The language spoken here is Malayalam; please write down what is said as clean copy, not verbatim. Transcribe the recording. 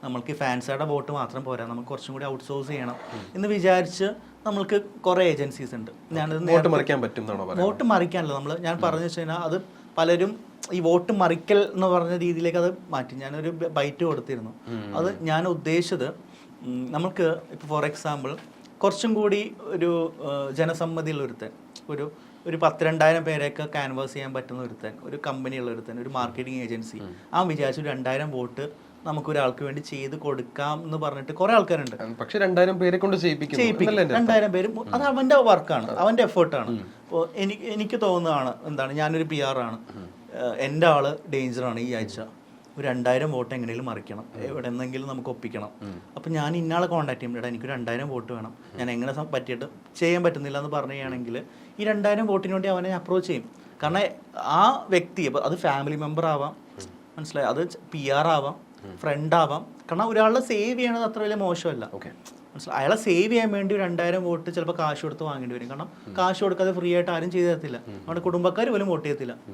നമ്മൾക്ക് ഫാൻസുകാരുടെ വോട്ട് മാത്രം പോരാ, നമുക്ക് കുറച്ചും കൂടി ഔട്ട്സോഴ്സ് ചെയ്യണം എന്ന് വിചാരിച്ച് നമ്മൾക്ക് കുറേ ഏജൻസീസ് ഉണ്ട്. വോട്ട് മറിക്കാൻ പറ്റും, വോട്ട് മറിക്കാനല്ലോ ഞാൻ പറഞ്ഞു വെച്ച് കഴിഞ്ഞാൽ അത് പലരും ഈ വോട്ട് മറിക്കൽ എന്ന് പറഞ്ഞ രീതിയിലേക്ക് അത് മാറ്റി. ഞാനൊരു ബൈറ്റ് കൊടുത്തിരുന്നു. അത് ഞാൻ ഉദ്ദേശിച്ചത് നമുക്ക് ഇപ്പോൾ ഫോർ എക്സാമ്പിൾ കുറച്ചും കൂടി ഒരു ജനസമ്മതിയുള്ള ഒരുത്തൻ, ഒരു 10,000-2,000 പേരെയൊക്കെ ക്യാൻവാസ് ചെയ്യാൻ പറ്റുന്ന ഒരുത്തൻ, ഒരു കമ്പനിയുള്ള ഒരുത്തൻ, ഒരു മാർക്കറ്റിംഗ് ഏജൻസി, ആ വിചാരിച്ചു 2,000 വോട്ട് നമുക്കൊരാൾക്ക് വേണ്ടി ചെയ്ത് കൊടുക്കാം എന്ന് പറഞ്ഞിട്ട് കുറെ ആൾക്കാരുണ്ട്. പക്ഷെ 2,000 പേരെ കൊണ്ട് ചെയ്യിപ്പിക്കും. 2,000 പേര് അത് അവന്റെ വർക്കാണ്, അവന്റെ എഫേർട്ടാണ്. അപ്പോൾ എനിക്ക് തോന്നുന്നതാണ് എന്താണ്, ഞാനൊരു PR ആണ്, എൻ്റെ ആള് ഡേഞ്ചറാണ്, ഈ ആഴ്ച ഒരു 2,000 വോട്ട് എങ്ങനെയും മറിക്കണം, എവിടെ നിന്നെങ്കിലും നമുക്ക് ഒപ്പിക്കണം. അപ്പം ഞാൻ ഇന്നാളെ കോൺടാക്ട് ചെയ്യുമ്പോൾ എനിക്ക് 2,000 വോട്ട് വേണം, ഞാൻ എങ്ങനെ പറ്റിയിട്ട് ചെയ്യാൻ പറ്റുന്നില്ല എന്ന് പറയുകയാണെങ്കിൽ ഈ 2,000 വോട്ടിന് വേണ്ടി അവനെ അപ്രോച്ച് ചെയ്യും. കാരണം ആ വ്യക്തി അത് ഫാമിലി മെമ്പർ ആവാം, മനസ്സിലായി, അത് PR ആവാം, ഫ്രണ്ട് ആവാം. കാരണം ഒരാളെ സേവ് ചെയ്യണത് അത്ര വലിയ മോശമല്ല. മനസ്സിലായി, അയാളെ സേവ് ചെയ്യാൻ വേണ്ടി 2,000 വോട്ട് ചിലപ്പോൾ കാശ് കൊടുത്ത് വാങ്ങേണ്ടി വരും. കാരണം കാശ് കൊടുക്കാതെ ഫ്രീ ആയിട്ട് ആരും ചെയ്തു തരത്തില്ല, നമ്മുടെ കുടുംബക്കാർ പോലും വോട്ട് ചെയ്യത്തില്ല.